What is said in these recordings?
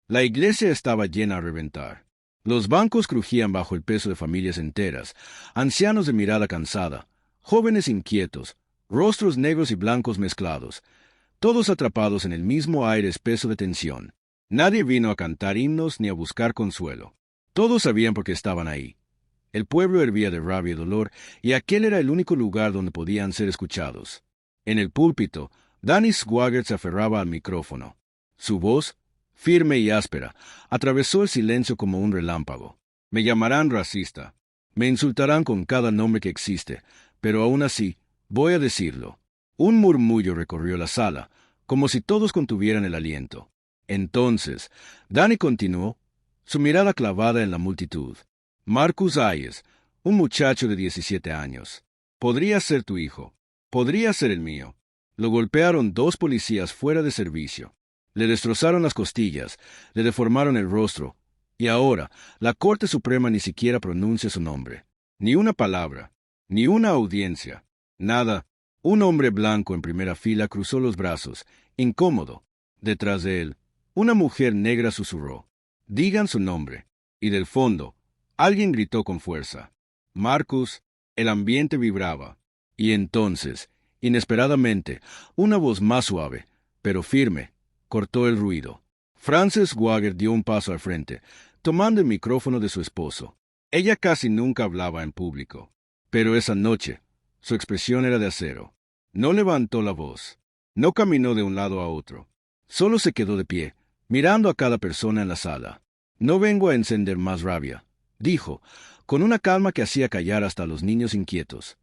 La iglesia estaba llena a reventar. Los bancos crujían bajo el peso de familias enteras, ancianos de mirada cansada, jóvenes inquietos, rostros negros y blancos mezclados, todos atrapados en el mismo aire espeso de tensión. Nadie vino a cantar himnos ni a buscar consuelo. Todos sabían por qué estaban ahí. El pueblo hervía de rabia y dolor, y aquel era el único lugar donde podían ser escuchados. En el púlpito, Danny Swaggart se aferraba al micrófono. Su voz, firme y áspera, atravesó el silencio como un relámpago. Me llamarán racista. Me insultarán con cada nombre que existe, pero aún así, voy a decirlo. Un murmullo recorrió la sala, como si todos contuvieran el aliento. Entonces, Danny continuó, su mirada clavada en la multitud. Marcus Hayes, un muchacho de 17 años. Podría ser tu hijo. Podría ser el mío. Lo golpearon 2 policías fuera de servicio. Le destrozaron las costillas, le deformaron el rostro, y ahora la Corte Suprema ni siquiera pronuncia su nombre. Ni una palabra, ni una audiencia, nada. Un hombre blanco en primera fila cruzó los brazos, incómodo. Detrás de él, una mujer negra susurró, «Digan su nombre». Y del fondo, alguien gritó con fuerza, «Marcus». El ambiente vibraba. Y entonces, inesperadamente, una voz más suave, pero firme, cortó el ruido. Frances Swaggart dio un paso al frente, tomando el micrófono de su esposo. Ella casi nunca hablaba en público, pero esa noche, su expresión era de acero. No levantó la voz, no caminó de un lado a otro, solo se quedó de pie, mirando a cada persona en la sala. «No vengo a encender más rabia», dijo, con una calma que hacía callar hasta a los niños inquietos.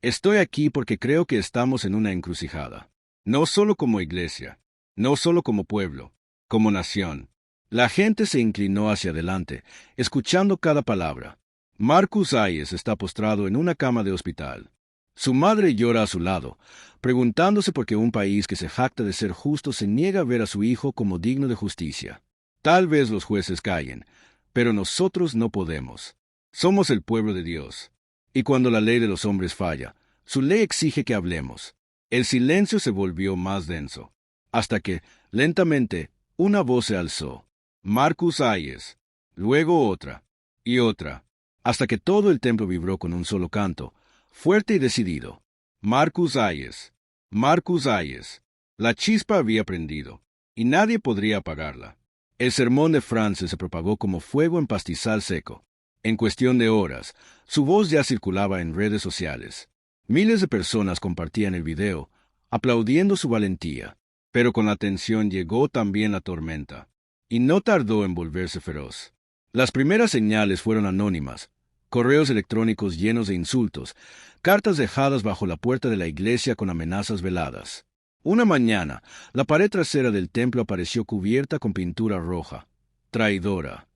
«Estoy aquí porque creo que estamos en una encrucijada. No solo como iglesia, no solo como pueblo, como nación». La gente se inclinó hacia adelante, escuchando cada palabra. Marcus Hayes está postrado en una cama de hospital. Su madre llora a su lado, preguntándose por qué un país que se jacta de ser justo se niega a ver a su hijo como digno de justicia. Tal vez los jueces callen, pero nosotros no podemos. Somos el pueblo de Dios. Y cuando la ley de los hombres falla, su ley exige que hablemos. El silencio se volvió más denso, hasta que, lentamente, una voz se alzó. Marcus Hayes. Luego otra, y otra, hasta que todo el templo vibró con un solo canto, fuerte y decidido. Marcus Hayes. Marcus Hayes. La chispa había prendido, y nadie podría apagarla. El sermón de Frances se propagó como fuego en pastizal seco. En cuestión de horas, su voz ya circulaba en redes sociales. Miles de personas compartían el video, aplaudiendo su valentía. Pero con la tensión llegó también la tormenta, y no tardó en volverse feroz. Las primeras señales fueron anónimas, correos electrónicos llenos de insultos, cartas dejadas bajo la puerta de la iglesia con amenazas veladas. Una mañana, la pared trasera del templo apareció cubierta con pintura roja. Traidora.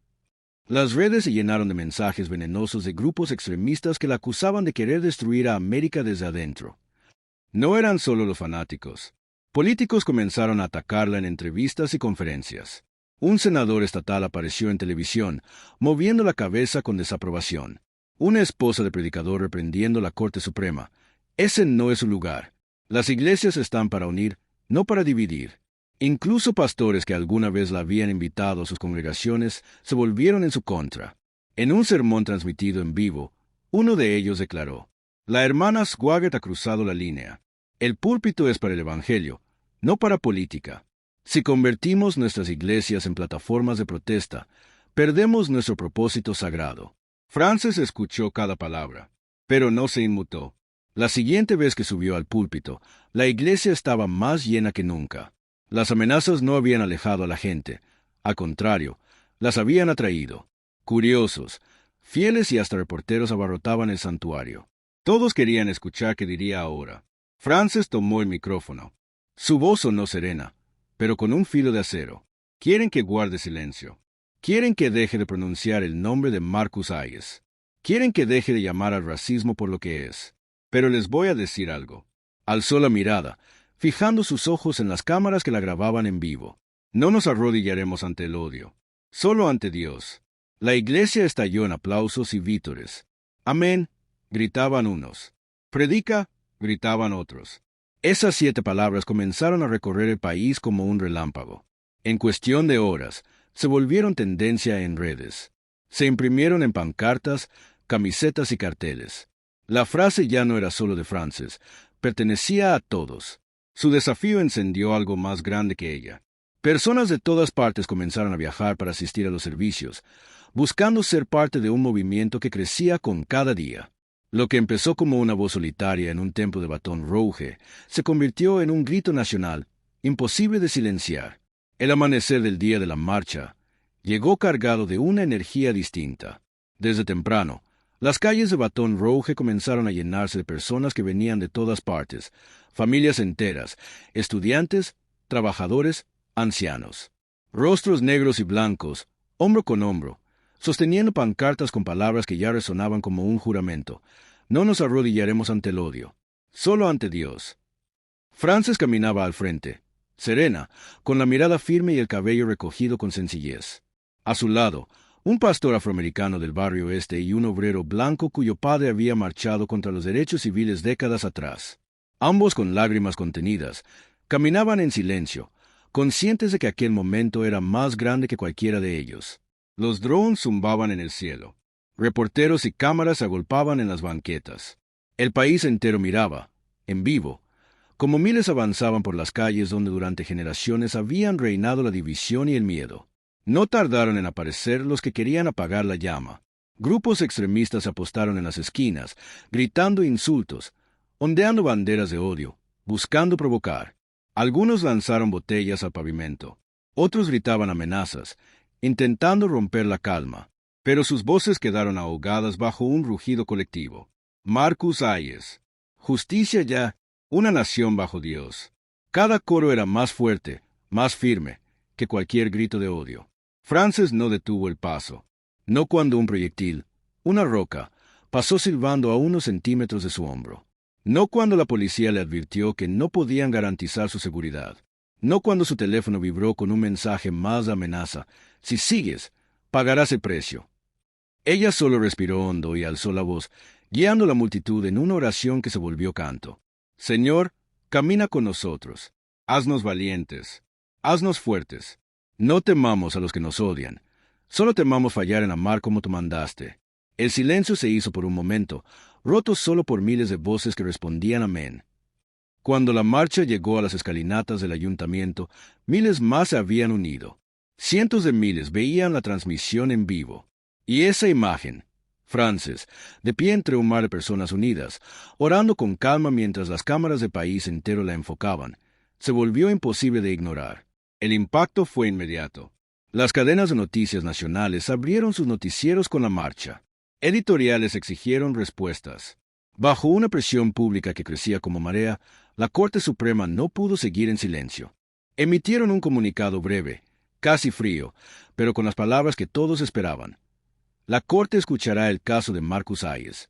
Las redes se llenaron de mensajes venenosos de grupos extremistas que la acusaban de querer destruir a América desde adentro. No eran solo los fanáticos. Políticos comenzaron a atacarla en entrevistas y conferencias. Un senador estatal apareció en televisión, moviendo la cabeza con desaprobación. Una esposa de predicador reprendiendo la Corte Suprema. Ese no es su lugar. Las iglesias están para unir, no para dividir. Incluso pastores que alguna vez la habían invitado a sus congregaciones se volvieron en su contra. En un sermón transmitido en vivo, uno de ellos declaró, «La hermana Swaggart ha cruzado la línea. El púlpito es para el Evangelio, no para política. Si convertimos nuestras iglesias en plataformas de protesta, perdemos nuestro propósito sagrado». Frances escuchó cada palabra, pero no se inmutó. La siguiente vez que subió al púlpito, la iglesia estaba más llena que nunca. Las amenazas no habían alejado a la gente. Al contrario, las habían atraído. Curiosos, fieles y hasta reporteros abarrotaban el santuario. Todos querían escuchar qué diría ahora. Frances tomó el micrófono. Su voz sonó serena, pero con un filo de acero. Quieren que guarde silencio. Quieren que deje de pronunciar el nombre de Marcus Hayes. Quieren que deje de llamar al racismo por lo que es. Pero les voy a decir algo. Alzó la mirada, fijando sus ojos en las cámaras que la grababan en vivo. No nos arrodillaremos ante el odio, solo ante Dios. La iglesia estalló en aplausos y vítores. «Amén», gritaban unos. «Predica», gritaban otros. Esas 7 palabras comenzaron a recorrer el país como un relámpago. En cuestión de horas, se volvieron tendencia en redes. Se imprimieron en pancartas, camisetas y carteles. La frase ya no era solo de Frances, pertenecía a todos. Su desafío encendió algo más grande que ella. Personas de todas partes comenzaron a viajar para asistir a los servicios, buscando ser parte de un movimiento que crecía con cada día. Lo que empezó como una voz solitaria en un templo de Baton Rouge se convirtió en un grito nacional, imposible de silenciar. El amanecer del día de la marcha llegó cargado de una energía distinta. Desde temprano, las calles de Baton Rouge comenzaron a llenarse de personas que venían de todas partes, familias enteras, estudiantes, trabajadores, ancianos. Rostros negros y blancos, hombro con hombro, sosteniendo pancartas con palabras que ya resonaban como un juramento. No nos arrodillaremos ante el odio, solo ante Dios. Frances caminaba al frente, serena, con la mirada firme y el cabello recogido con sencillez. A su lado, un pastor afroamericano del barrio este y un obrero blanco cuyo padre había marchado contra los derechos civiles décadas atrás. Ambos con lágrimas contenidas, caminaban en silencio, conscientes de que aquel momento era más grande que cualquiera de ellos. Los drones zumbaban en el cielo. Reporteros y cámaras se agolpaban en las banquetas. El país entero miraba, en vivo, como miles avanzaban por las calles donde durante generaciones habían reinado la división y el miedo. No tardaron en aparecer los que querían apagar la llama. Grupos extremistas se apostaron en las esquinas, gritando insultos, ondeando banderas de odio, buscando provocar. Algunos lanzaron botellas al pavimento. Otros gritaban amenazas, intentando romper la calma, pero sus voces quedaron ahogadas bajo un rugido colectivo. Marcus Hayes. Justicia ya, una nación bajo Dios. Cada coro era más fuerte, más firme, que cualquier grito de odio. Frances no detuvo el paso. No cuando un proyectil, una roca, pasó silbando a unos centímetros de su hombro. No cuando la policía le advirtió que no podían garantizar su seguridad. No cuando su teléfono vibró con un mensaje más de amenaza. Si sigues, pagarás el precio. Ella solo respiró hondo y alzó la voz, guiando a la multitud en una oración que se volvió canto. Señor, camina con nosotros. Haznos valientes. Haznos fuertes. No temamos a los que nos odian. Solo temamos fallar en amar como tú mandaste. El silencio se hizo por un momento, roto solo por miles de voces que respondían amén. Cuando la marcha llegó a las escalinatas del ayuntamiento, miles más se habían unido. Cientos de miles veían la transmisión en vivo. Y esa imagen, Frances, de pie entre un mar de personas unidas, orando con calma mientras las cámaras del país entero la enfocaban, se volvió imposible de ignorar. El impacto fue inmediato. Las cadenas de noticias nacionales abrieron sus noticieros con la marcha. Editoriales exigieron respuestas. Bajo una presión pública que crecía como marea, la Corte Suprema no pudo seguir en silencio. Emitieron un comunicado breve, casi frío, pero con las palabras que todos esperaban. La Corte escuchará el caso de Marcus Hayes.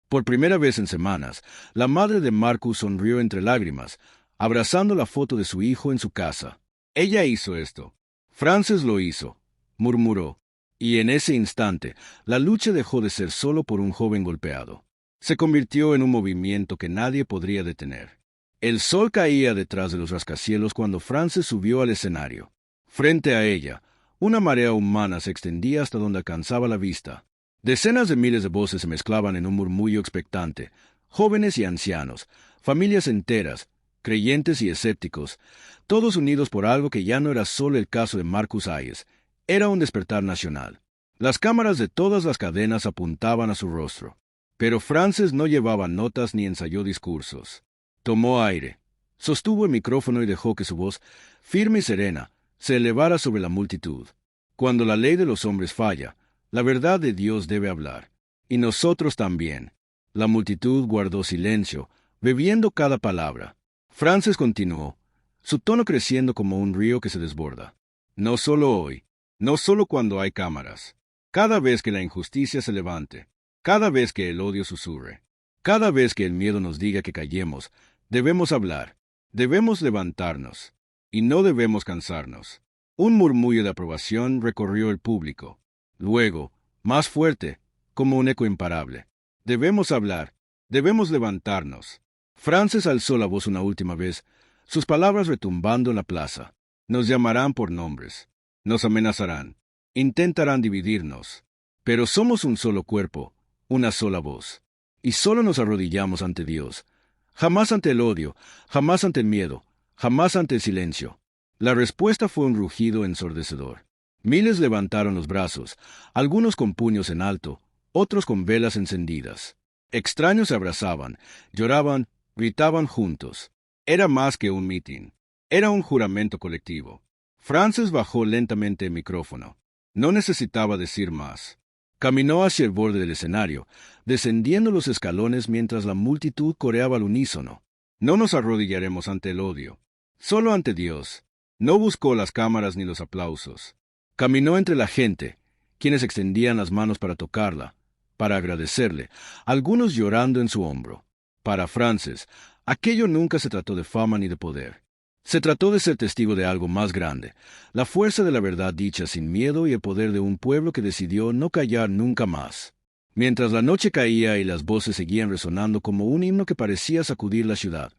Por primera vez en semanas, la madre de Marcus sonrió entre lágrimas, abrazando la foto de su hijo en su casa. Ella hizo esto. Frances lo hizo, murmuró. Y en ese instante, la lucha dejó de ser solo por un joven golpeado. Se convirtió en un movimiento que nadie podría detener. El sol caía detrás de los rascacielos cuando Frances subió al escenario. Frente a ella, una marea humana se extendía hasta donde alcanzaba la vista. Decenas de miles de voces se mezclaban en un murmullo expectante, jóvenes y ancianos, familias enteras, creyentes y escépticos, todos unidos por algo que ya no era solo el caso de Marcus Hayes, era un despertar nacional. Las cámaras de todas las cadenas apuntaban a su rostro. Pero Frances no llevaba notas ni ensayó discursos. Tomó aire, sostuvo el micrófono y dejó que su voz, firme y serena, se elevara sobre la multitud. Cuando la ley de los hombres falla, la verdad de Dios debe hablar. Y nosotros también. La multitud guardó silencio, bebiendo cada palabra. Frances continuó, su tono creciendo como un río que se desborda. No solo hoy, no solo cuando hay cámaras. Cada vez que la injusticia se levante, cada vez que el odio susurre, cada vez que el miedo nos diga que callemos, debemos hablar, debemos levantarnos, y no debemos cansarnos. Un murmullo de aprobación recorrió el público. Luego, más fuerte, como un eco imparable. Debemos hablar, debemos levantarnos. Frances alzó la voz una última vez, sus palabras retumbando en la plaza. Nos llamarán por nombres. Nos amenazarán. Intentarán dividirnos. Pero somos un solo cuerpo, una sola voz. Y solo nos arrodillamos ante Dios. Jamás ante el odio, jamás ante el miedo, jamás ante el silencio. La respuesta fue un rugido ensordecedor. Miles levantaron los brazos, algunos con puños en alto, otros con velas encendidas. Extraños se abrazaban, lloraban, gritaban juntos. Era más que un mitin. Era un juramento colectivo. Frances bajó lentamente el micrófono. No necesitaba decir más. Caminó hacia el borde del escenario, descendiendo los escalones mientras la multitud coreaba al unísono. No nos arrodillaremos ante el odio, solo ante Dios. No buscó las cámaras ni los aplausos. Caminó entre la gente, quienes extendían las manos para tocarla, para agradecerle, algunos llorando en su hombro. Para Frances, aquello nunca se trató de fama ni de poder. Se trató de ser testigo de algo más grande, la fuerza de la verdad dicha sin miedo y el poder de un pueblo que decidió no callar nunca más. Mientras la noche caía y las voces seguían resonando como un himno que parecía sacudir la ciudad,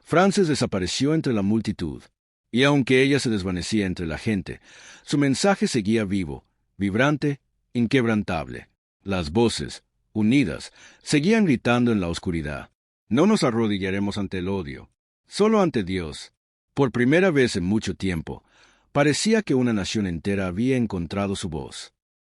Frances desapareció entre la multitud. Y aunque ella se desvanecía entre la gente, su mensaje seguía vivo, vibrante, inquebrantable. Las voces, unidas, seguían gritando en la oscuridad. No nos arrodillaremos ante el odio, solo ante Dios. Por primera vez en mucho tiempo, parecía que una nación entera había encontrado su voz.